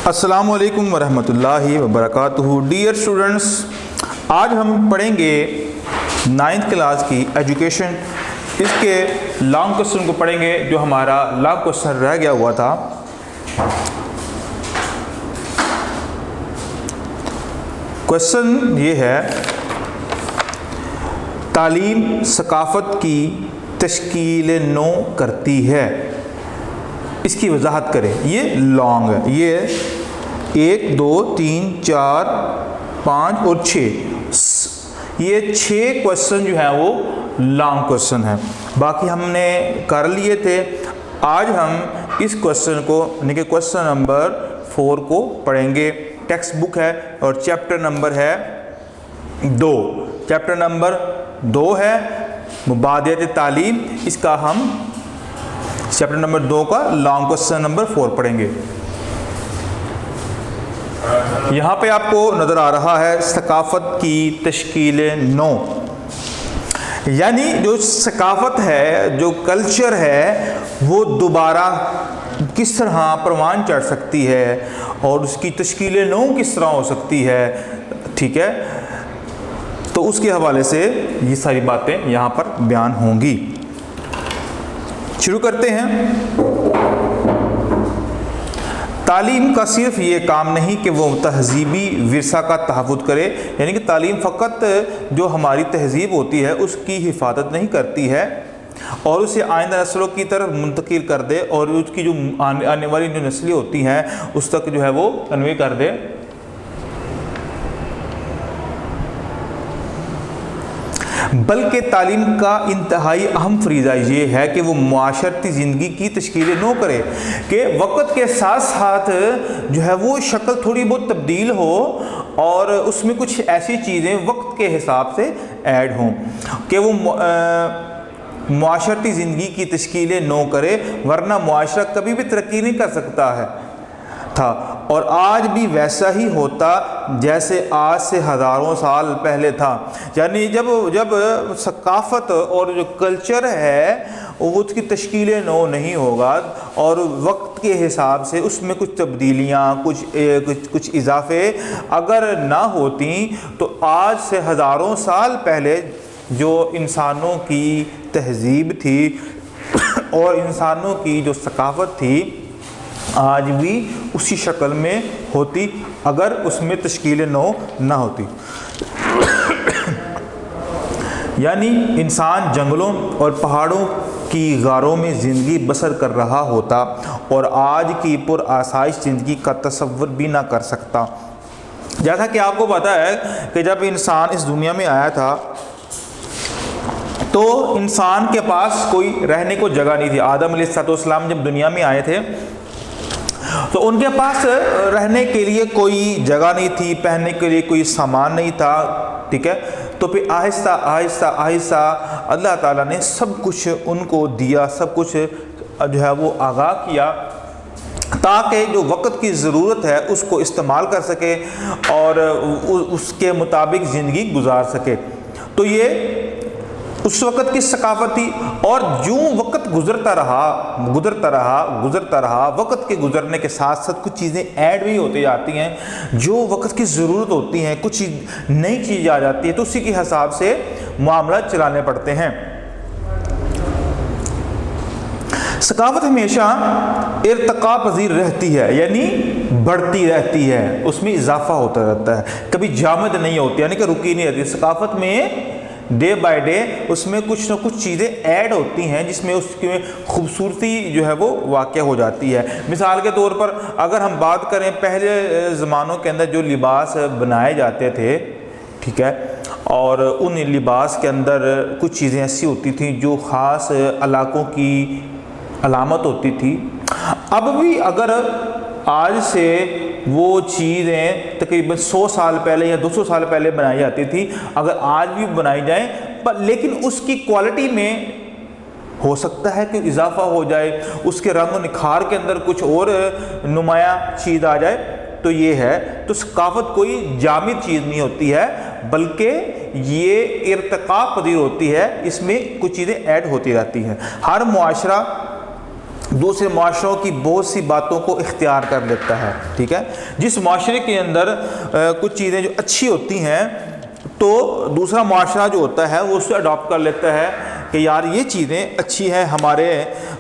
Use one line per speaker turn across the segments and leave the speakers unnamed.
अस्सलामु अलैकुम वरहमतुल्लाहि वबरकातुहू। डियर स्टूडेंट्स, आज हम पढ़ेंगे 9th क्लास की एजुकेशन। इसके लॉन्ग क्वेश्चन को पढ़ेंगे जो हमारा लॉन्ग क्वेश्चन रह गया हुआ था। क्वेश्चन ये है, तालीम सकाफ़त की तश्कील नौ करती है, इसकी वजाहत करें। ये लॉन्ग है, ये 1 2 3 4 5 और 6, ये 6 क्वेश्चन जो है वो लॉन्ग क्वेश्चन है। बाकी हमने कर लिए थे। आज हम इस क्वेश्चन को यानी कि क्वेश्चन नंबर 4 को पढ़ेंगे। टेक्स्ट बुक है और चैप्टर नंबर है 2। चैप्टर नंबर 2 है मुबादियत तालीम। इसका हम चैप्टर नंबर 2 का लॉन्ग क्वेश्चन नंबर 4 पढ़ेंगे। यहाँ पे आपको नज़र आ रहा है सकाफ़त की तश्कील नौ, यानी जो सकाफ़त है, जो कल्चर है, वो दोबारा किस तरह परवान चढ़ सकती है और उसकी तश्कील नौ किस तरह हो सकती है। ठीक है, तो उसके हवाले से ये सारी बातें यहाँ पर बयान होंगी। शुरू करते हैं। तालीम का सिर्फ ये काम नहीं कि वो तहजीबी विरसा का तहफ़्फ़ुज़ करे, यानी कि तालीम फ़कत जो हमारी तहजीब होती है उसकी हिफाजत नहीं करती है और उसे आइंदा नस्लों की तरफ मुंतकिल कर दे और उसकी जो आने वाली जो नस्लें होती हैं उस तक जो है वो कन्वे कर दे, बल्कि तालीम का इंतहाई अहम फरीज़ा ये है कि वो मुआशरती ज़िंदगी की तश्कील नौ करे कि वक़्त के साथ साथ जो है वो शक्ल थोड़ी बहुत तब्दील हो और उसमें कुछ ऐसी चीज़ें वक्त के हिसाब से ऐड हों कि वो मुआशरती ज़िंदगी की तश्कील नौ करे, वरना मुआशरा कभी भी तरक्की नहीं कर सकता है था और आज भी वैसा ही होता जैसे आज से हज़ारों साल पहले था। यानी जब सकाफ़त और जो कल्चर है वो उसकी तश्कील नौ नहीं होगा और वक्त के हिसाब से उसमें कुछ तब्दीलियाँ, कुछ इजाफे अगर ना होती तो आज से हज़ारों साल पहले जो इंसानों की तहजीब थी और इंसानों की जो सकाफ़त थी आज भी उसी शक्ल में होती अगर उसमें तश्कील नौ ना होती। यानी इंसान जंगलों और पहाड़ों की गारों में ज़िंदगी बसर कर रहा होता और आज की पुरआसाइश ज़िंदगी का तसव्वुर भी ना कर सकता। जैसा कि आपको पता है कि जब इंसान इस दुनिया में आया था तो इंसान के पास कोई रहने को जगह नहीं थी। आदम अलैहिस्सलाम जब दुनिया में आए थे तो उनके पास रहने के लिए कोई जगह नहीं थी, पहनने के लिए कोई सामान नहीं था। ठीक है, तो फिर आहिस्ता आहिस्ता आहिस्ता अल्लाह ताला ने सब कुछ उनको दिया, सब कुछ जो है वो आगाह किया ताकि जो वक्त की ज़रूरत है उसको इस्तेमाल कर सके और उसके मुताबिक ज़िंदगी गुजार सके। तो ये उस वक़्त की सकाफ़त थी और जो वक़्त गुज़रता रहा, वक़्त के गुज़रने के साथ साथ कुछ चीज़ें ऐड भी होती जाती हैं जो वक़्त की ज़रूरत होती हैं, कुछ नई चीज़ आ जाती है तो उसी के हिसाब से मामला चलाने पड़ते हैं। सकाफ़त हमेशा इर्तिक़ा पज़ीर रहती है, यानी बढ़ती रहती है, उसमें इजाफा होता रहता है, कभी जामद नहीं होती, यानी कि रुकी नहीं रहती। सकाफ़त में डे बाय डे उसमें कुछ ना कुछ चीज़ें ऐड होती हैं जिसमें उसकी खूबसूरती जो है वो वाक़या हो जाती है। मिसाल के तौर पर अगर हम बात करें पहले ज़मानों के अंदर जो लिबास बनाए जाते थे, ठीक है, और उन लिबास के अंदर कुछ चीज़ें ऐसी होती थी जो ख़ास इलाक़ों की अलामत होती थी। अब भी अगर आज से वो चीज़ें तकरीबन 100 साल पहले या 200 साल पहले बनाई जाती थी, अगर आज भी बनाई जाए पर लेकिन उसकी क्वालिटी में हो सकता है कि इजाफा हो जाए, उसके रंग और निखार के अंदर कुछ और नुमाया चीज़ आ जाए, तो ये है। तो सकाफ़त कोई जामिद चीज़ नहीं होती है बल्कि ये इर्तिक़ा पज़ीर होती है, इसमें कुछ चीज़ें ऐड होती रहती हैं। हर मुआशरा दूसरे माशरों की बहुत सी बातों को इख्तियार कर लेता है। ठीक है, जिस माशरे के अंदर कुछ चीज़ें जो अच्छी होती हैं तो दूसरा माशरा जो होता है वो उससे अडॉप्ट कर लेता है कि यार ये चीज़ें अच्छी हैं, हमारे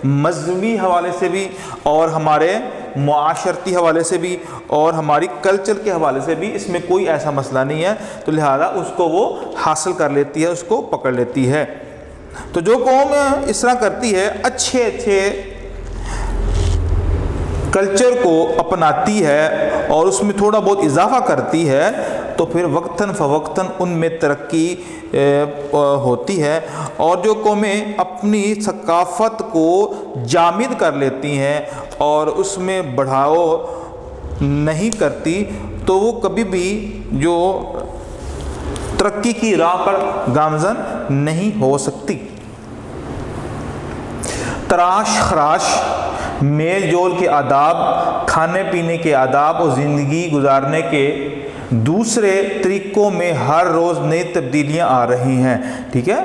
मजहबी हवाले से भी और हमारे मुआशरती हवाले से भी और हमारी कल्चर के हवाले से भी इसमें कोई ऐसा मसला नहीं है, तो लिहाजा उसको वो हासिल कर लेती है, उसको पकड़ लेती है। तो जो कौम इस तरह करती है, अच्छे अच्छे कल्चर को अपनाती है और उसमें थोड़ा बहुत इजाफा करती है, तो फिर वक्तन फ़वक्तन उनमें तरक्की होती है। और जो कौमें अपनी सकाफ़त को जामिद कर लेती हैं और उसमें बढ़ाव नहीं करती, तो वो कभी भी जो तरक्की की राह पर गामज़न नहीं हो सकती। तराश खराश, मेल जोल के आदाब, खाने पीने के आदाब और ज़िंदगी गुजारने के दूसरे तरीक़ों में हर रोज़ नई तब्दीलियाँ आ रही हैं। ठीक है,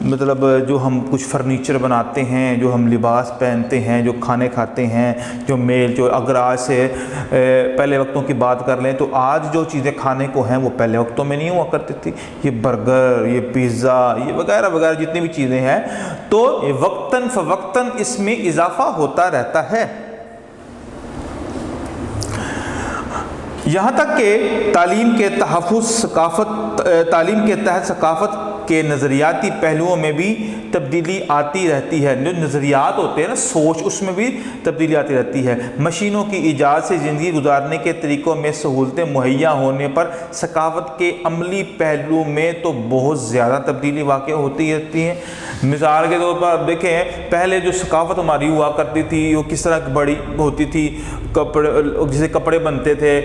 मतलब जो हम कुछ फर्नीचर बनाते हैं, जो हम लिबास पहनते हैं, जो खाने खाते हैं, जो मेल जो अगर आज से पहले वक्तों की बात कर लें तो आज जो चीज़ें खाने को हैं वो पहले वक्तों में नहीं हुआ करती थी। ये बर्गर, ये पिज़्ज़ा, ये वगैरह वगैरह जितनी भी चीज़ें हैं, तो ये वक्तन फ़वक्तन इसमें इजाफा होता रहता है। यहाँ तक कि तालीम के तहत सकाफ़त के नज़रियाती पहलुओं में भी तब्दीली आती रहती है। जो नज़रियात होते हैं ना, सोच, उसमें भी तब्दीली आती रहती है। मशीनों की ईजाद से ज़िंदगी गुजारने के तरीक़ों में सहूलतें मुहैया होने पर सकाफ़त के अमली पहलू में तो बहुत ज़्यादा तब्दीली वाक़ होती रहती है। मिसाल के तौर पर आप देखें, पहले जो सकाफ़त हमारी हुआ करती थी वो किस तरह बड़ी होती थी, कपड़े जैसे कपड़े बनते थे,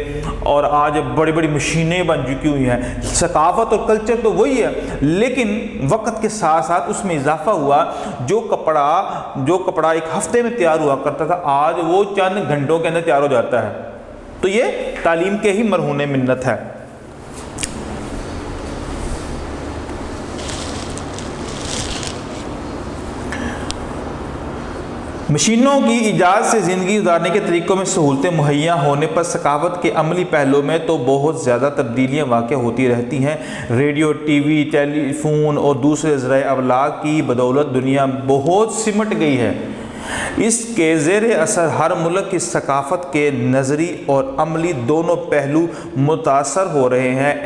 और आज बड़ी बड़ी मशीनें बन चुकी हुई हैं। सकाफ़त और कल्चर तो वही है, लेकिन वक्त के साथ साथ उसमें इजाफा हुआ। जो कपड़ा एक हफ्ते में तैयार हुआ करता था, आज वो चंद घंटों के अंदर तैयार हो जाता है। तो ये तालीम के ही मरहून मिन्नत है। मशीनों की ईजाद से ज़िंदगी गुजारने के तरीक़ों में सहूलतें मुहैया होने पर सकाफ़त के अमली पहलुओं में तो बहुत ज़्यादा तब्दीलियाँ वाक़ होती रहती हैं। रेडियो, टीवी, टेलीफोन और दूसरे ज़राए अबलाग की बदौलत दुनिया बहुत सिमट गई है। इसके ज़ेर असर हर मुल्क की सकाफ़त के नज़री और अमली दोनों पहलू मुतासर हो रहे हैं।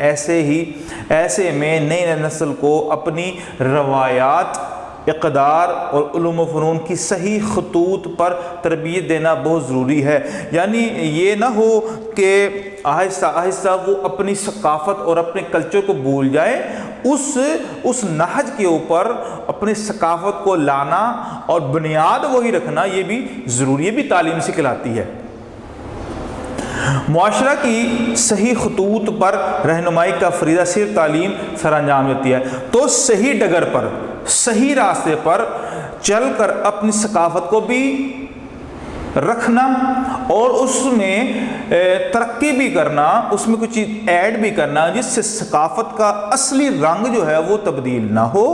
ऐसे में नई नस्ल को अपनी रवायात, इक़दार और उलूम व फ़नून की सही खतूत पर तरबियत देना बहुत ज़रूरी है। यानी ये ना हो कि आहिस्ता आहिस्ता वो अपनी सकाफ़त और अपने कल्चर को भूल जाए। उस नहज के ऊपर अपनी सकाफ़त को लाना और बुनियाद वही रखना, ये भी ज़रूरी है, भी तालीम से कहलाती है। मुआशरा की सही खतूत पर रहनुमाई का फरीदा सिर्फ तालीम सरअंजाम देती है। तो सही डगर पर, सही रास्ते पर चलकर अपनी सकाफ़त को भी रखना और उसमें तरक्की भी करना, उसमें कुछ चीज़ ऐड भी करना, जिससे सकाफ़त का असली रंग जो है वो तब्दील ना हो,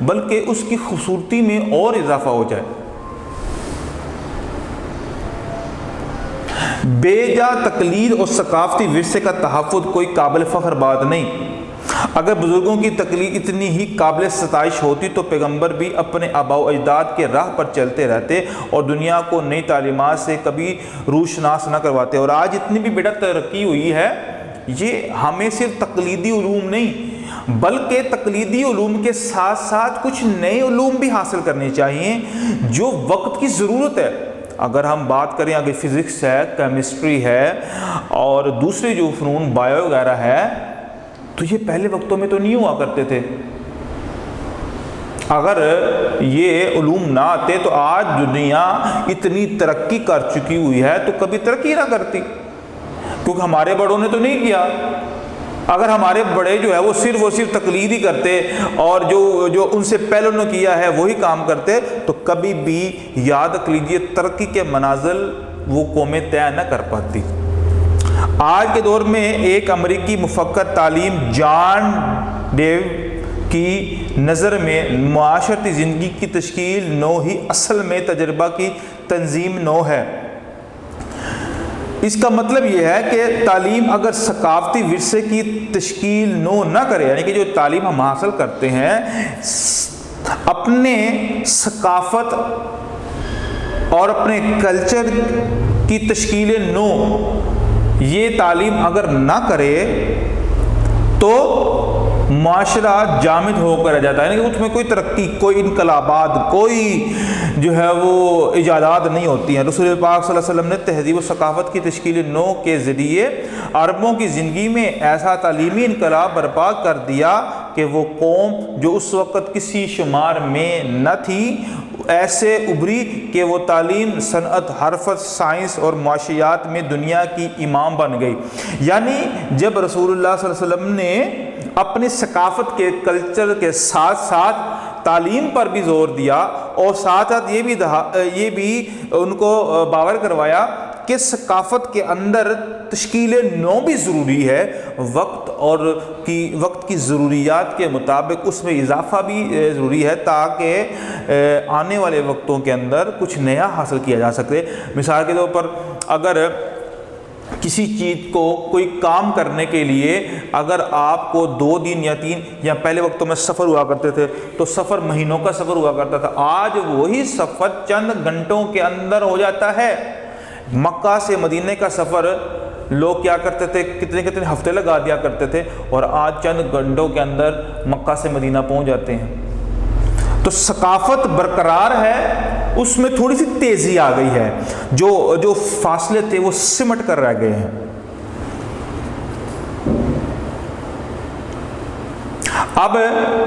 बल्कि उसकी खूबसूरती में और इजाफा हो जाए। बेजा तकलीद और सकाफती विरसे का तहफ़्फ़ुज़ कोई काबिल फ़ख्र बात नहीं। अगर बुज़ुर्गों की तकलीद इतनी ही काबिल सताइश होती तो पैगम्बर भी अपने आबाओ अजदाद के राह पर चलते रहते और दुनिया को नई तालीमात से कभी रूशनास न करवाते। और आज इतनी भी बेटा तरक्की हुई है, ये हमें सिर्फ तकलीदी उलूम नहीं बल्कि तकलीदी उलूम के साथ साथ कुछ नए उलूम भी हासिल करने चाहिए जो वक्त की ज़रूरत है। अगर हम बात करें, अगर फिज़िक्स है, केमिस्ट्री है और दूसरे जो फ़नून बायो वगैरह है, तो ये पहले वक्तों में तो नहीं हुआ करते थे। अगर ये उलूम ना आते तो आज दुनिया इतनी तरक्की कर चुकी हुई है तो कभी तरक्की ना करती, क्योंकि हमारे बड़ों ने तो नहीं किया। अगर हमारे बड़े जो है वो सिर्फ तकलीद ही करते और जो उनसे पहले उन्होंने किया है वही काम करते, तो कभी भी याद रख लीजिए तरक्की के मनाजिल वो कौमें तय न कर पाती। आज के दौर में एक अमरीकी मुफक्कर तालीम जॉन डेव की नज़र में मुआशरती ज़िंदगी की तश्कील नो ही असल में तजर्बा की तंजीम नौ है। इसका मतलब यह है कि तालीम अगर सकाफती विरसे की तश्कील नो ना करे, यानी कि जो तालीम हम हासिल करते हैं अपने सकाफत और अपने कल्चर की तश्कील नो, ये तालीम अगर ना करे तो माशरा जामिद होकर रह जाता है, यानी कि उसमें कोई तरक्की, कोई इनकलाबात, कोई जो है वो इजादात नहीं होती हैं। रसूल पाक सल्लल्लाहु अलैहि वसल्लम ने तहज़ीब व सकाफ़त की तश्कील नौ के ज़रिए अरबों की ज़िंदगी में ऐसा तालीमी इनकलाब बर्पा कर दिया कि वो कौम जो उस वक़्त किसी शुमार में न थी ऐसे उभरी कि वो तालीम, सनअत, हरफत, साइंस और माशियात में दुनिया की इमाम बन गई। यानी जब रसूलुल्लाह सल्लल्लाहु अलैहि वसल्लम ने अपनी सकाफत के कल्चर के साथ साथ तालीम पर भी ज़ोर दिया और साथ साथ ये भी उनको बावर करवाया कि सकाफत के अंदर तश्कील नौ भी ज़रूरी है, वक्त की ज़रूरियात के मुताबिक उसमें इजाफ़ा भी ज़रूरी है ताकि आने वाले वक्तों के अंदर कुछ नया हासिल किया जा सके। मिसाल के तौर पर अगर किसी चीज़ को कोई काम करने के लिए अगर आपको 2 दिन या 3 या पहले वक्तों में सफ़र हुआ करते थे तो सफ़र महीनों का सफ़र हुआ करता था, आज वही सफ़र चंद घंटों के अंदर हो जाता है। मक्का से मदीने का सफ़र लोग क्या करते थे, कितने कितने हफ्ते लगा दिया करते थे और आज चंद घंटों के अंदर मक्का से मदीना पहुंच जाते हैं। तो सकाफत बरकरार है, उसमें थोड़ी सी तेज़ी आ गई है, जो फासले थे वो सिमट कर रह गए हैं। अब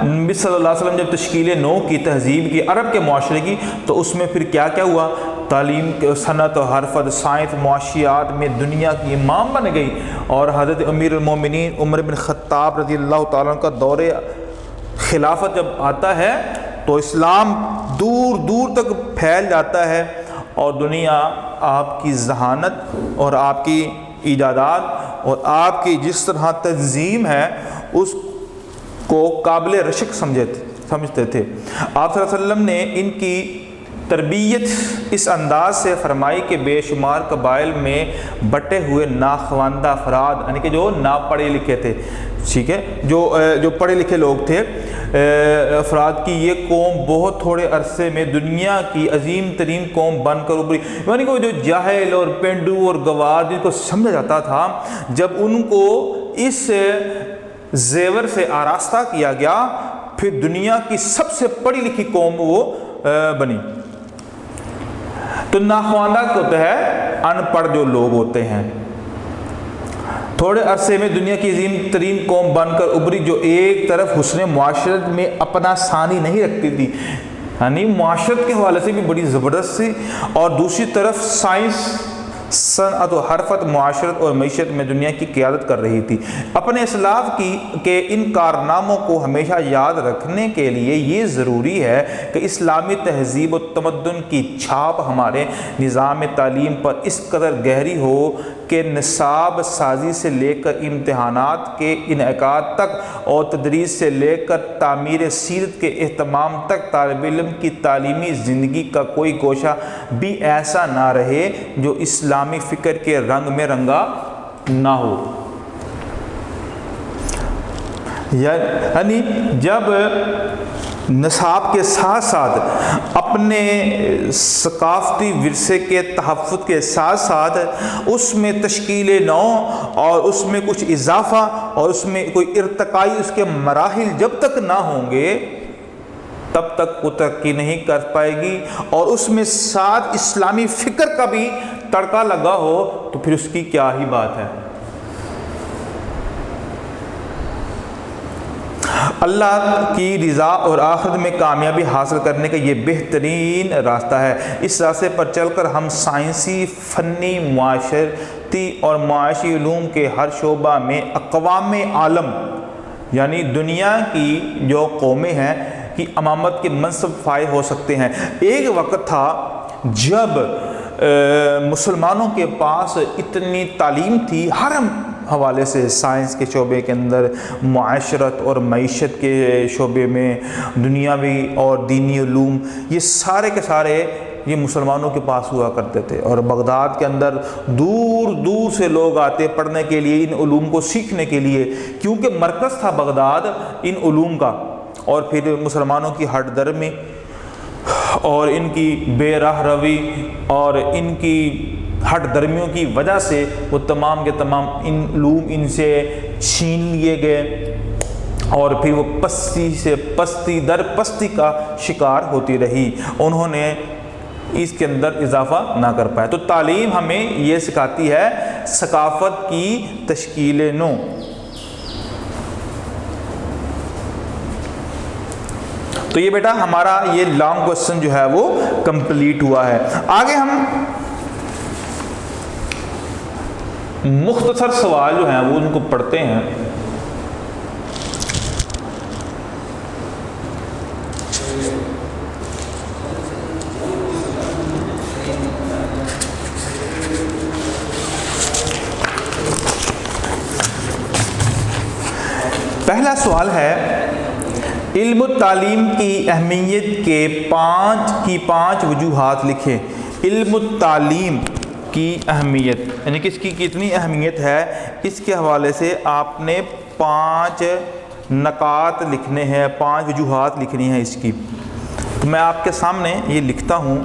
नबी सल्लल्लाहु अलैहि वसल्लम जब तश्कील नौ की तहज़ीब की अरब के माशरे की, तो उसमें फिर क्या क्या हुआ, तालीम, सनत, हरफत, साइंस, मुआशियात में दुनिया की इमाम बन गई। और हज़रत अमीरुल मोमिनीन उमर बिन ख़त्ताब रज़ियल्लाहु ताला अन्हु का दौरे खिलाफत जब आता है तो इस्लाम दूर दूर तक फैल जाता है और दुनिया आपकी जहानत और आपकी इजादात और आपकी जिस तरह तंजीम है उसको काबिल रशक समझते थे। आप सल्लल्लाहु अलैहि वसल्लम ने इनकी तरबियत इस अंदाज से फरमाई कि बेशुमार कबाइल में बटे हुए नाखवानदा अफराद, यानी कि जो ना पढ़े लिखे थे, ठीक है, जो पढ़े लिखे लोग थे, अफराद की ये कौम बहुत थोड़े अरसे में दुनिया की अजीम तरीन कौम बनकर उभरी। यानी कि जो जाहिल और पेंडू और गवार जिनको समझा जाता था, जब उनको इस जेवर से आरास्ता किया गया फिर दुनिया की सबसे पढ़ी लिखी कौम वो बनी। तो नाखवानदा होता है अनपढ़ जो लोग होते हैं, थोड़े अरसे में दुनिया की अजीम तरीन कौम बनकर उभरी जो एक तरफ हुस्न मुआशरत में अपना सानी नहीं रखती थी, यानी मुआशरत के हवाले से भी बड़ी ज़बरदस्त थी, और दूसरी तरफ साइंस, सनअत और हरफत, मुआशरत और मईशत में दुनिया की क़ियादत कर रही थी। अपने इस्लाफ के इन कारनामों को हमेशा याद रखने के लिए ये ज़रूरी है कि इस्लामी तहज़ीब और तमद्दुन की छाप हमारे निज़ाम तालीम पर इस कदर गहरी हो कि निसाब साजी से लेकर इम्तहानात के इनेकाद तक और तदरीस से लेकर तामीर सीरत के एहतमाम तक तालिब इल्म की तालीमी ज़िंदगी का कोई गोशा भी ऐसा ना रहे जो इस्लामी फ़िक्र के रंग में रंगा ना हो। यानी जब निसाब के साथ साथ अपने सकाफती विरसे के तहफ़्फ़ुज़ के साथ साथ उसमें तश्कील नौ और उसमें कुछ इजाफ़ा और उसमें कोई इर्तकाई उसके मराहिल जब तक ना होंगे तब तक वो तरक्की नहीं कर पाएगी, और उसमें साथ इस्लामी फ़िक्र का भी तड़का लगा हो तो फिर उसकी क्या ही बात है। अल्लाह की रिज़ा और आखिरत में कामयाबी हासिल करने का ये बेहतरीन रास्ता है। इस रास्ते पर चलकर हम साइंसी, फ़नी, मुआशरती और मुआशी उलूम के हर शोबा में अक़वाम आलम यानी दुनिया की जो कौमें हैं की अमामत के मनसब फ़ाइल हो सकते हैं। एक वक्त था जब मुसलमानों के पास इतनी तालीम थी हर हवाले से, साइंस के शोबे के अंदर, मुआशरत और मईशत के शोबे में, दुनियावी और दीनी उलूम, ये सारे के सारे ये मुसलमानों के पास हुआ करते थे, और बगदाद के अंदर दूर दूर से लोग आते पढ़ने के लिए, इन उलूम को सीखने के लिए, क्योंकि मरकज़ था बगदाद इन उलूम का। और फिर मुसलमानों की हट दर्मी और इनकी बेराह रवी और इनकी हट दर्मियों की वजह से वो तमाम के तमाम इन उलूम इनसे छीन लिए गए, और फिर वो पस्ती से पस्ती दर पस्ती का शिकार होती रही, उन्होंने इसके अंदर इजाफा ना कर पाया। तो तालीम हमें ये सिखाती है सकाफ़त की तश्कील नो। तो ये बेटा हमारा ये लॉन्ग क्वेश्चन जो है वो कंप्लीट हुआ है। आगे हम मुख्तसर सवाल जो हैं वो उनको पढ़ते हैं। पहला सवाल है, इल्म तालीम की अहमियत के पाँच वजूहात लिखें। इल्म तालीम की अहमियत यानी कि इसकी कितनी अहमियत है, इसके हवाले से आपने 5 नकात लिखने हैं, 5 वजूहात लिखनी है इसकी। तो मैं आपके सामने ये लिखता हूँ।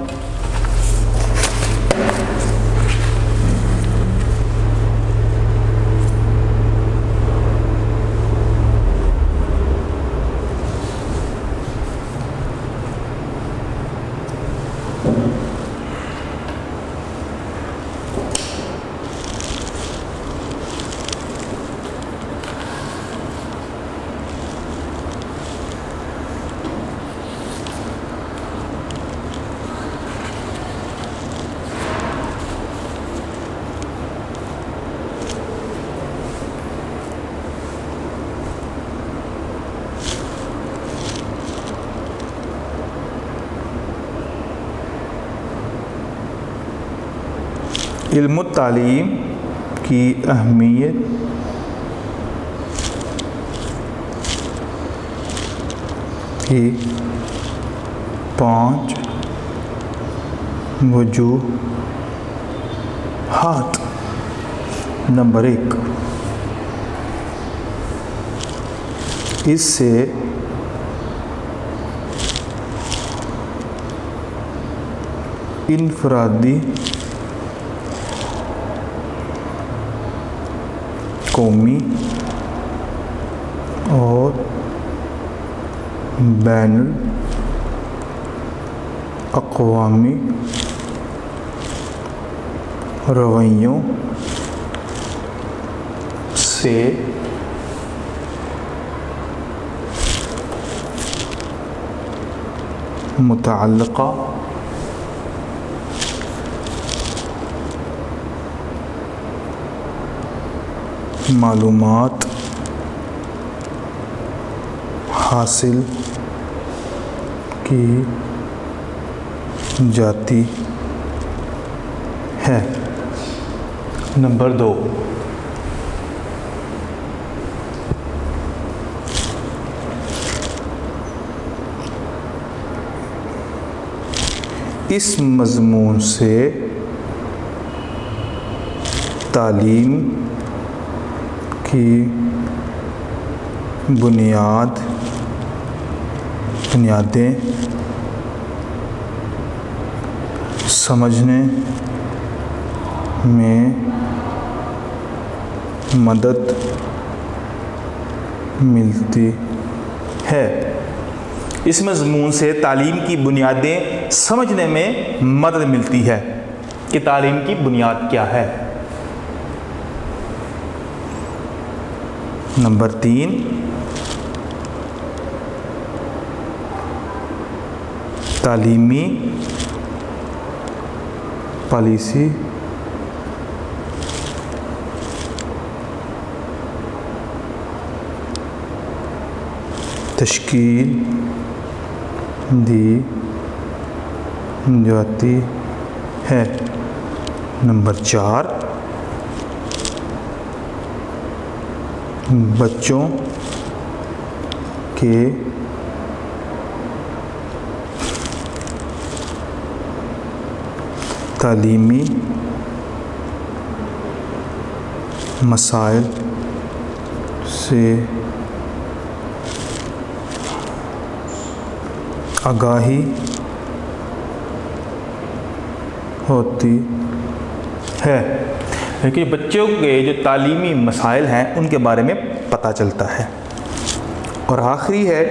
इल्म तालीम की अहमियत की 5 वजूहात। नंबर 1, इससे इनफरादी कौमी और बैनुल अक़वामी रवैयों से मुतअल्लिक़ा मालूमात हासिल की जाती है। नंबर 2, इस मज़मून से तालीम की बुनियादें समझने में मदद मिलती है। इस मज़मून से तालीम की बुनियादें समझने में मदद मिलती है कि तालीम की बुनियाद क्या है। नंबर 3, तालीमी पॉलिसी तश्कील दी जाती है। नंबर 4, बच्चों के तालीमी मसाइल से आगाही होती है, लेकिन बच्चों के जो तालीमी मसाइल हैं उनके बारे में पता चलता है। और आखिरी है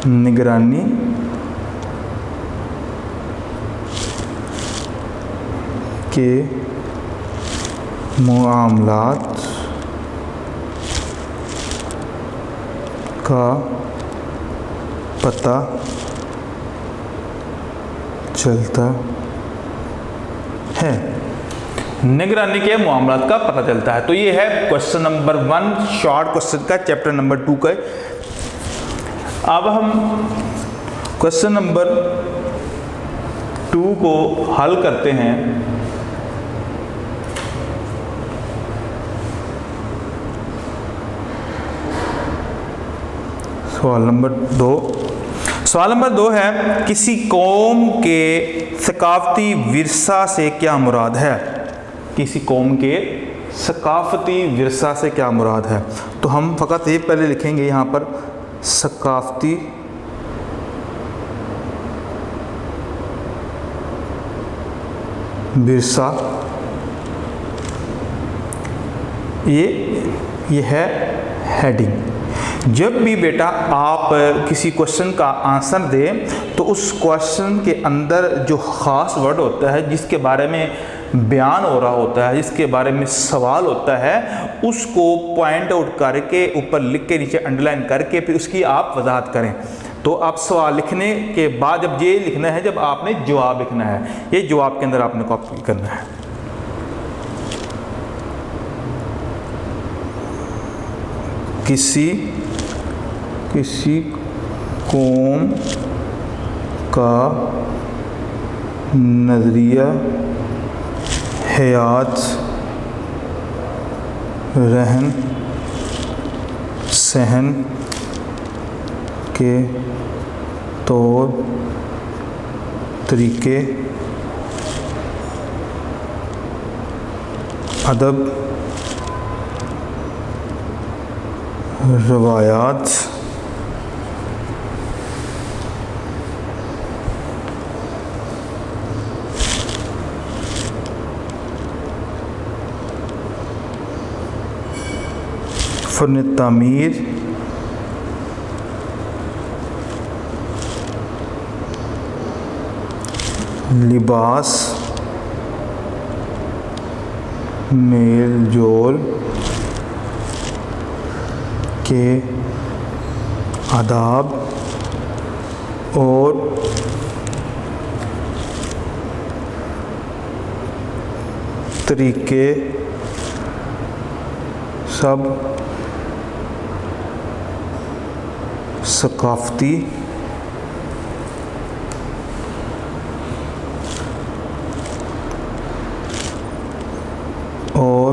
निगरानी के मामलात का पता चलता है। निगरानी के मामलात का पता चलता है। तो ये है क्वेश्चन नंबर 1 शॉर्ट क्वेश्चन का चैप्टर नंबर 2 का। अब हम क्वेश्चन नंबर 2 को हल करते हैं। सवाल नंबर 2 है, किसी कौम के सकाफती विरसा से क्या मुराद है? किसी कौम के सकाफती विरसा से क्या मुराद है? तो हम फ़कत ये पहले लिखेंगे यहाँ पर सकाफती विरसा। ये है हेडिंग। जब भी बेटा आप किसी क्वेश्चन का आंसर दें तो उस क्वेश्चन के अंदर जो ख़ास वर्ड होता है, जिसके बारे में बयान हो रहा होता है, जिसके बारे में सवाल होता है, उसको पॉइंट आउट करके ऊपर लिख के नीचे अंडरलाइन करके फिर उसकी आप वजाहत करें। तो आप सवाल लिखने के बाद जब ये लिखना है, जब आपने जवाब लिखना है, ये जवाब के अंदर आपने कॉपी करना है। किसी कौम का नज़रिया हयात, रहन सहन के तौर तरीके, अदब, रवायात, फन तामीर, लिबास, मेल जोल के आदाब और तरीके सब सकाफती और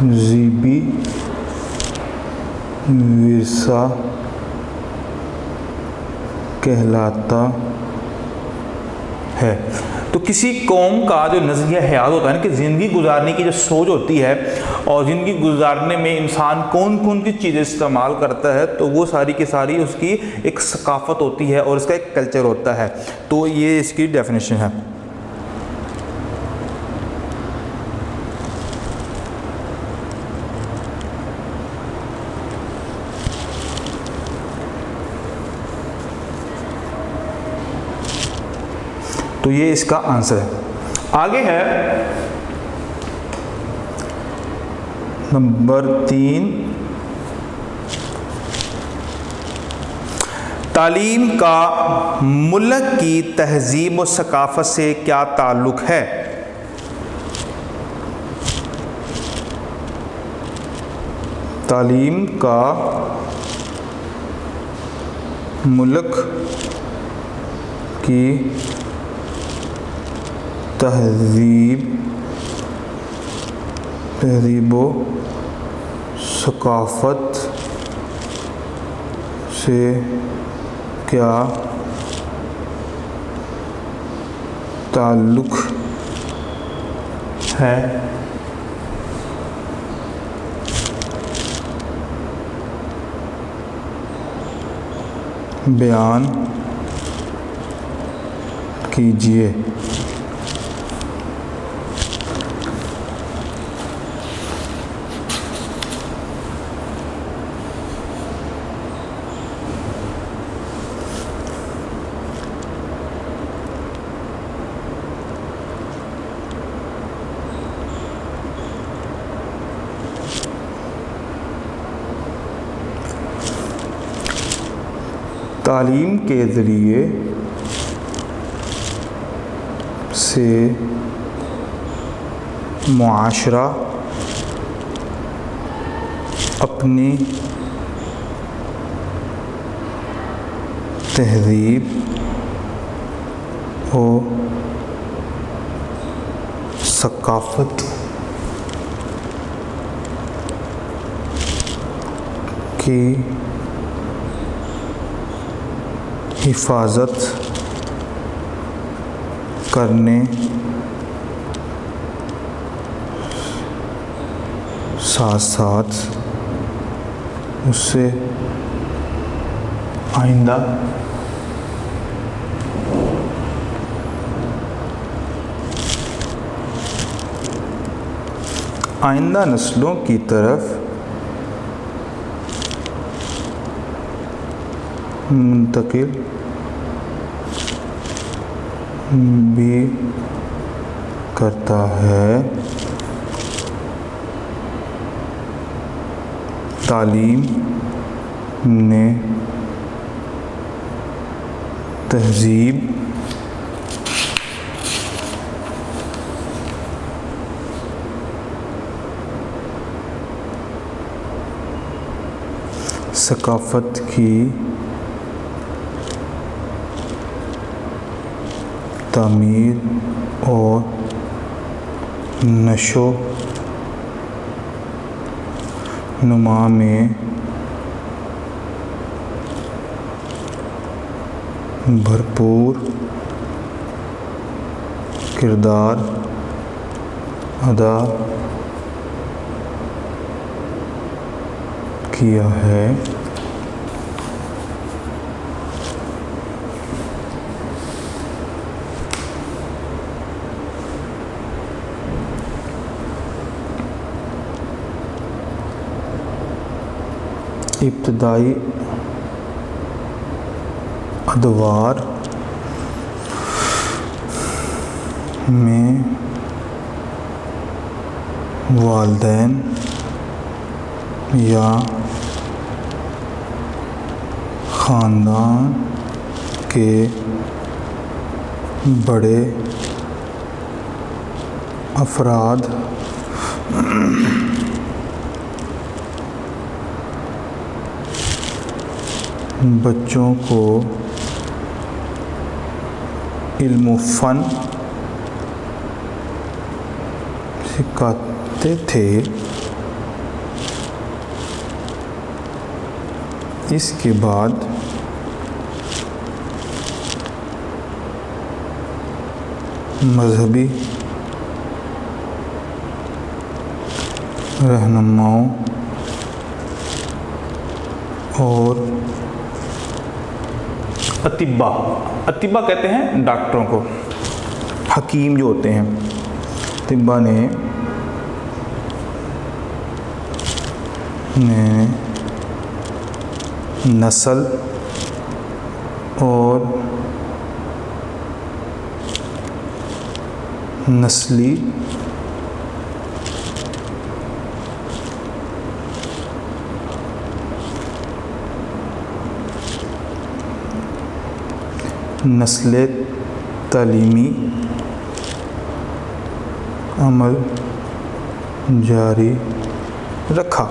तहज़ीबी विरसा कहलाता है। तो किसी कौम का जो नज़रिया हयात होता है ना, कि ज़िंदगी गुजारने की जो सोच होती है और ज़िंदगी गुजारने में इंसान कौन कौन सी चीज़ें इस्तेमाल करता है, तो वो सारी की सारी उसकी एक सकाफ़त होती है और इसका एक कल्चर होता है। तो ये इसकी डेफिनेशन है। तो ये इसका आंसर है। आगे है नंबर 3, तालीम का मुल्क की तहजीब और सकाफत से क्या ताल्लुक़ है? तालीम का मुल्क की तहज़ीब व सकाफ़त से क्या ताल्लुक है बयान कीजिए। तालीम के ज़रिए से मुआशरा अपनी तहज़ीब और सकाफ़त की हिफाजत करने साथ साथ उससे आइंदा नस्लों की तरफ मुंतकिल भी करता है। तालीम ने तहज़ीब सकाफ़त की तामीर और नशो नुमा में भरपूर किरदार अदा किया है। इब्तदाई अदवार में वालिदैन या ख़ानदान के बड़े अफराद बच्चों को इल्म फ़न सिखाते थे। इसके बाद मज़हबी रहनुमाओं और अतिब्बा कहते हैं डॉक्टरों को, हकीम जो होते हैं, तिब्बा ने नस्ल और नस्ली नस्ल तालीमी अमल जारी रखा।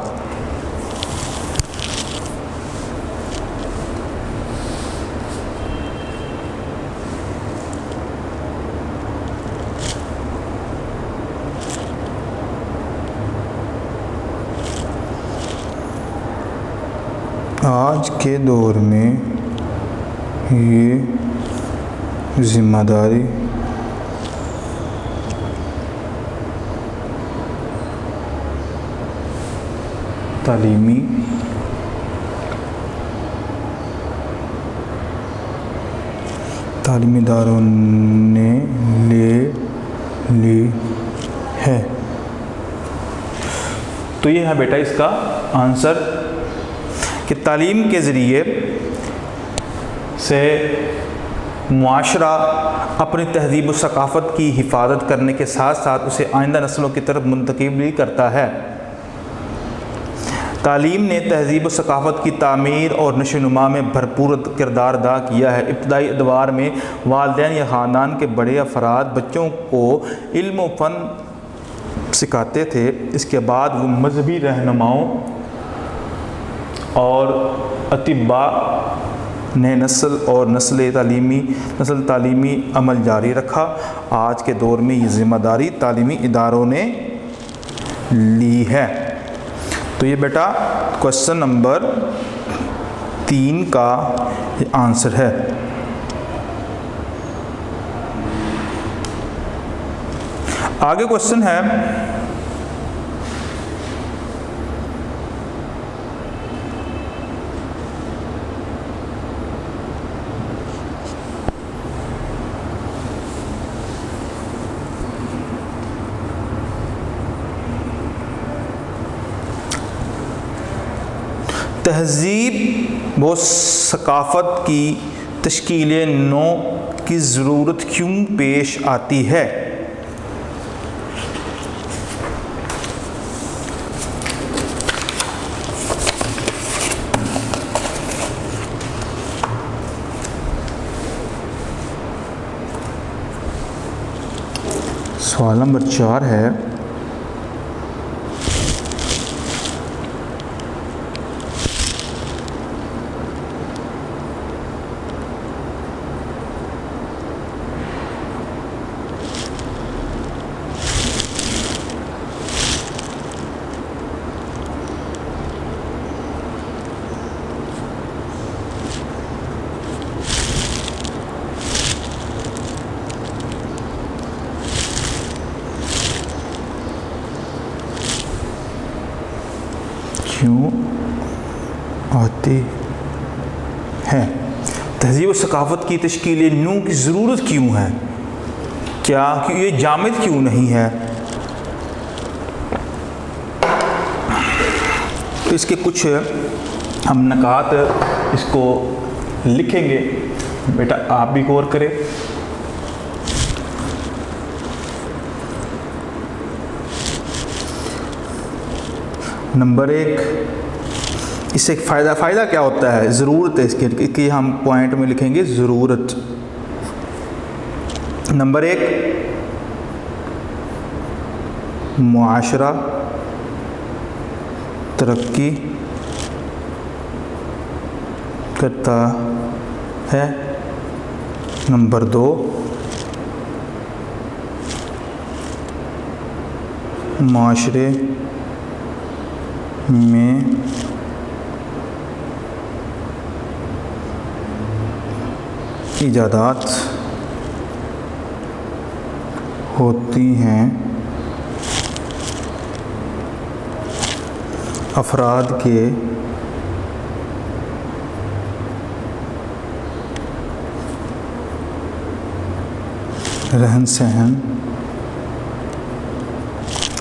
आज के दौर में ये जिम्मेदारी तालीमी इदारों ने ले ली है। तो ये है बेटा इसका आंसर कि तालीम के ज़रिए से मुआशरा अपनी तहज़ीब व सकाफ़त की हिफाजत करने के साथ साथ उसे आइंदा नस्लों की तरफ मुंतकिल भी करता है। तालीम ने तहज़ीब व सकाफ़त की तामीर और नशोनुमा में भरपूर किरदार अदा किया है। इब्तदाई अदवार में वालिदैन या ख़ानदान के बड़े अफराद बच्चों को इल्म व फ़न सिखाते थे। इसके बाद वो मजहबी रहनुमाओं और अतिबा ने नस्ल तालीमी अमल जारी रखा। आज के दौर में ये ज़िम्मेदारी तालीमी इदारों ने ली है। तो ये बेटा क्वेश्चन नंबर 3 का आंसर है। आगे क्वेश्चन है तहज़ीब व सकाफ़त की तश्कील नौ की ज़रूरत क्यों पेश आती है? सवाल नंबर 4 है क्यों आती है? तहज़ीब व सकाफ़त की तश्कील नू की ज़रूरत क्यों है? क्या कि ये जामिद क्यों नहीं है? तो इसके कुछ हम नकात इसको लिखेंगे, बेटा आप भी गौर करें। नंबर 1, इससे फ़ायदा क्या होता है? ज़रूरत है इसके कि हम पॉइंट में लिखेंगे ज़रूरत। नंबर 1, मुआशरा तरक्की करता है। नंबर 2, माशरे में इजादात होती हैं, अफराद के रहन सहन,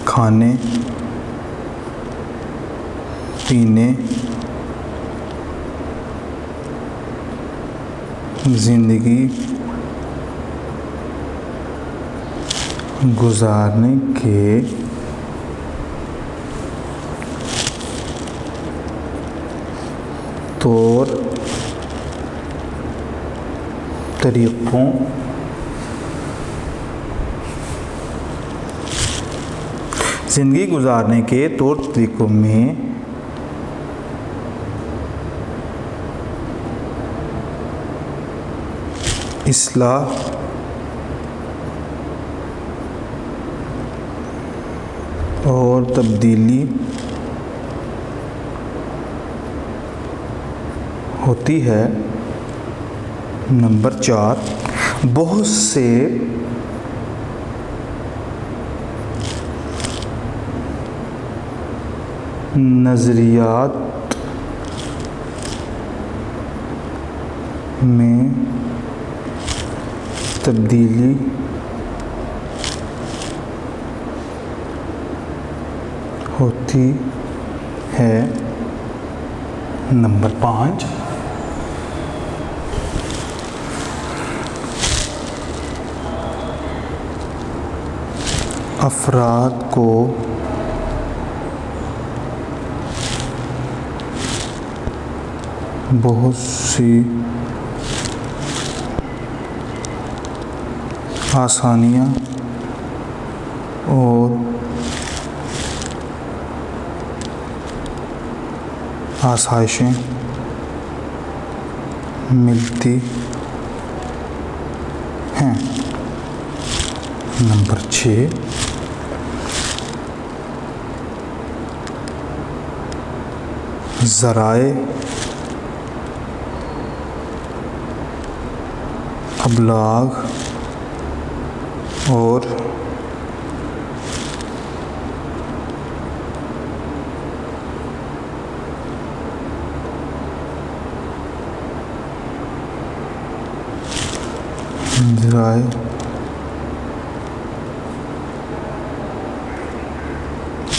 खाने पीने, ज़िंदगी गुजारने के तौर तरीक़ों ज़िंदगी गुजारने के तौर तरीक़ों में इस्लाह और तब्दीली होती है। नंबर 4, बहुत से नज़रियात में तब्दीली होती है। नंबर 5, अफराद को बहुत सी आसानियाँ और आसाइशें मिलती हैं। नंबर 6, ज़राए अबलाग और ज़राए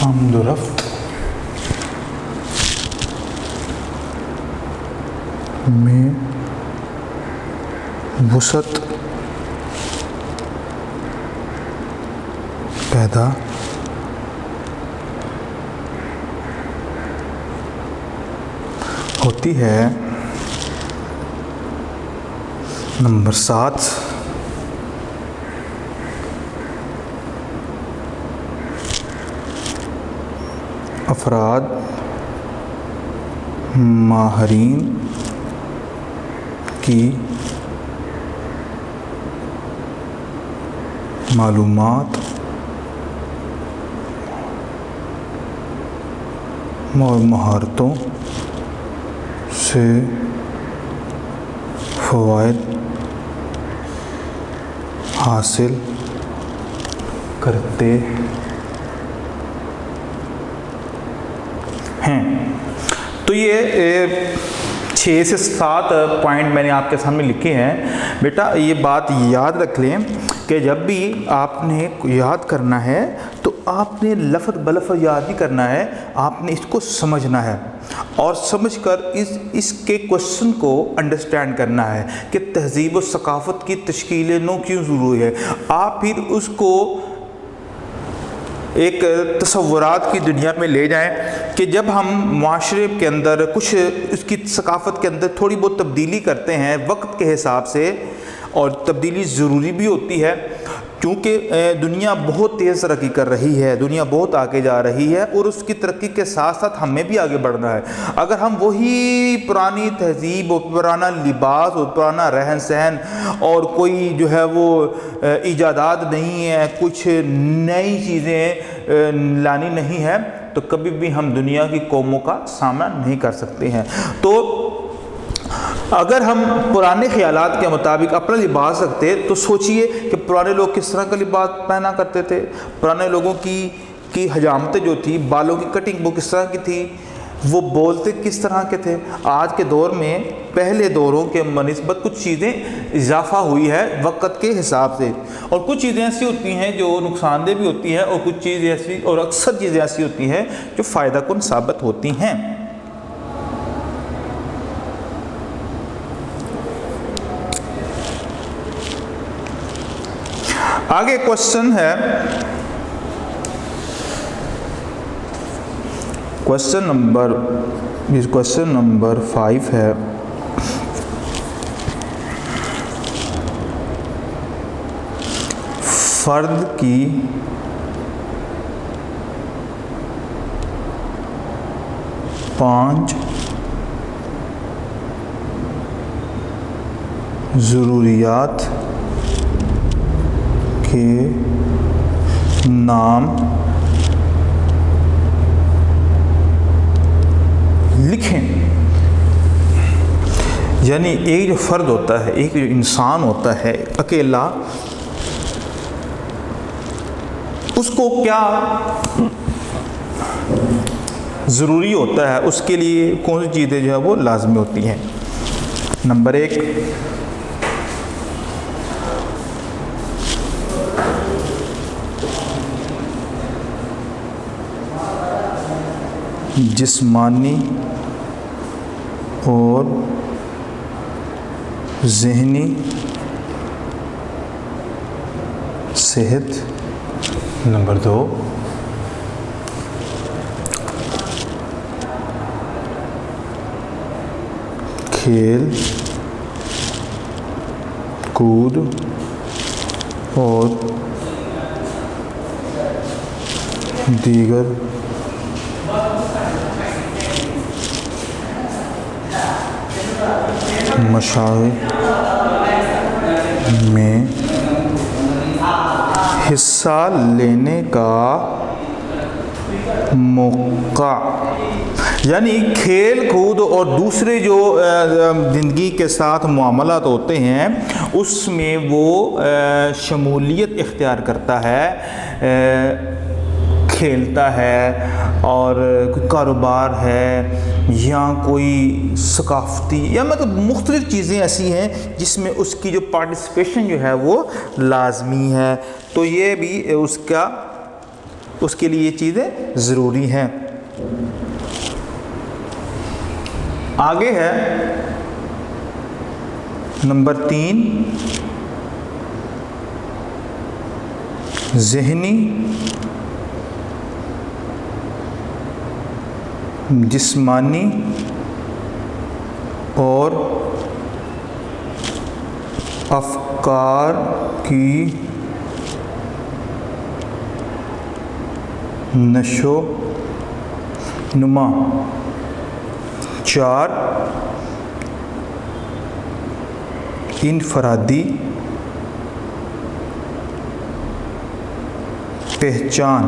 आमदोरफ्त में वुसअत पैदा होती है। नंबर 7, अफराद माहरीन की मालूमात और महारतों से फ़वाइद हासिल करते हैं। तो ये 6 से 7 पॉइंट मैंने आपके सामने लिखे हैं। बेटा ये बात याद रख लें कि जब भी आपने याद करना है तो आपने लफ्ज़ बलफ्ज़ याद नहीं करना है, आपने इसको समझना है और समझकर इसके क्वेश्चन को अंडरस्टैंड करना है कि तहज़ीब और सकाफ़त की तश्कील नौ क्यों ज़रूरी है। आप फिर उसको एक तसव्वुरात की दुनिया में ले जाएं कि जब हम माशरे के अंदर कुछ उसकी सकाफ़त के अंदर थोड़ी बहुत तब्दीली करते हैं वक्त के हिसाब से, और तब्दीली ज़रूरी भी होती है क्योंकि दुनिया बहुत तेज़ तरक्की कर रही है, दुनिया बहुत आगे जा रही है और उसकी तरक्की के साथ साथ हमें भी आगे बढ़ना है। अगर हम वही पुरानी तहज़ीब और पुराना लिबास और पुराना रहन सहन और कोई जो है वो इजादात नहीं है, कुछ नई चीज़ें लानी नहीं है, तो कभी भी हम दुनिया की कौमों का सामना नहीं कर सकते हैं। तो अगर हम पुराने ख्यालात के मुताबिक अपना लिबास रखते तो सोचिए कि पुराने लोग किस तरह का लिबास पहना करते थे। पुराने लोगों की हजामतें जो थी, बालों की कटिंग वो किस तरह की थी, वो बोलते किस तरह के थे। आज के दौर में पहले दौरों के बनिस्बत कुछ चीज़ें इजाफा हुई है वक़्त के हिसाब से, और कुछ चीज़ें ऐसी होती हैं जो नुकसानदेह भी होती हैं और कुछ चीज़ें ऐसी और अक्सर चीज़ें ऐसी होती हैं जो फ़ायदा कुन साबित होती हैं। आगे क्वेश्चन है, क्वेश्चन नंबर 5 है, फ़र्द की पांच ज़रूरियात के नाम लिखें। यानी एक जो फ़र्द होता है, एक जो इंसान होता है अकेला, उसको क्या ज़रूरी होता है, उसके लिए कौन सी चीज़ें जो है वो लाजमी होती हैं। नंबर 1, जिस्मानी और ज़हनी सेहत। नंबर 2, खेल कूद और दीगर मशाग़िल में हिस्सा लेने का मौका। यानी खेल कूद और दूसरे जो ज़िंदगी के साथ मामलात होते हैं उसमें वो शमूलियत इख्तियार करता है, खेलता है और कोई कारोबार है या कोई सकाफ़ती या मतलब मुख्तलिफ़ चीज़ें ऐसी हैं जिसमें उसकी जो पार्टिसिपेशन जो है वो लाजमी है। तो ये भी उसके लिए ये चीज़ें ज़रूरी हैं। आगे है नंबर 3, ज़हनी जिस्मानी और अफ़कार की नशो नुमा। 4, इनफरादी पहचान।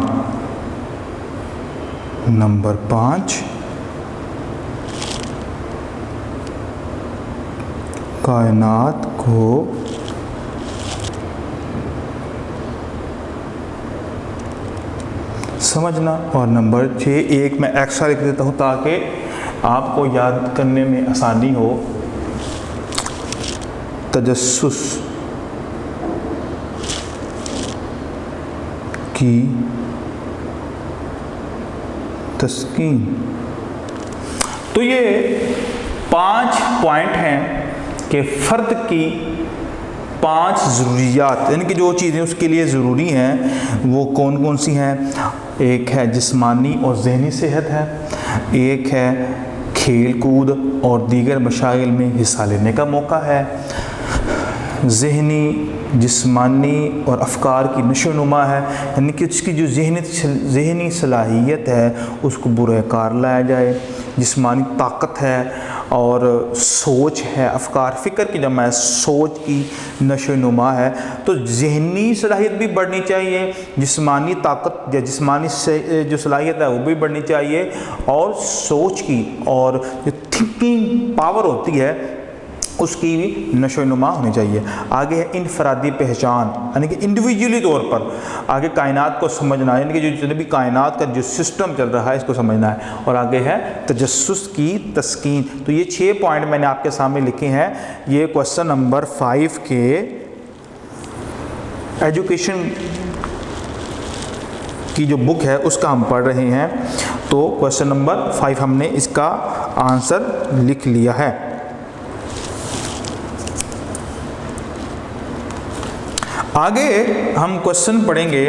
नंबर 5, कायनात को समझना। और नंबर 6, एक मैं एक्स्ट्रा लिख देता हूँ ताकि आपको याद करने में आसानी हो, तजस्सुस की तस्कीन। तो ये 5 पॉइंट हैं कि फ़र्द की 5 ज़रूरियात, यानी कि जो चीज़ें उसके लिए ज़रूरी हैं वो कौन कौन सी हैं। एक है जिस्मानी और ज़हनी सेहत है, एक है खेल कूद और दीगर मशागिल में हिस्सा लेने का मौका है, ज़हनी जिस्मानी और अफ़कार की नशोनुमा है, यानी कि उसकी जो ज़हनी सलाहियत है उसको बुरकार लाया जाए, जिस्मानी ताकत है और सोच है, अफ़कार फ़िक्र की जमा है, सोच की नशोनुमा है। तो ज़हनी सलाहियत भी बढ़नी चाहिए, जिस्मानी ताकत या जिस्मानी जो सलाहियत है वो भी बढ़नी चाहिए और सोच की और जो थिंकिंग पावर होती है उसकी भी नशोनुमा होनी चाहिए। आगे है इनफरादी पहचान, यानी कि इंडिविजुअली तौर पर आगे कायनात को समझना, यानी कि जो जितने भी कायनात का जो सिस्टम चल रहा है इसको समझना है। और आगे है तजस्सुस की तस्कीन। तो ये 6 पॉइंट मैंने आपके सामने लिखे हैं। ये क्वेश्चन नंबर 5 के एजुकेशन की जो बुक है उसका हम पढ़ रहे हैं। तो क्वेश्चन नंबर 5 हमने इसका आंसर लिख लिया है। आगे हम क्वेश्चन पढ़ेंगे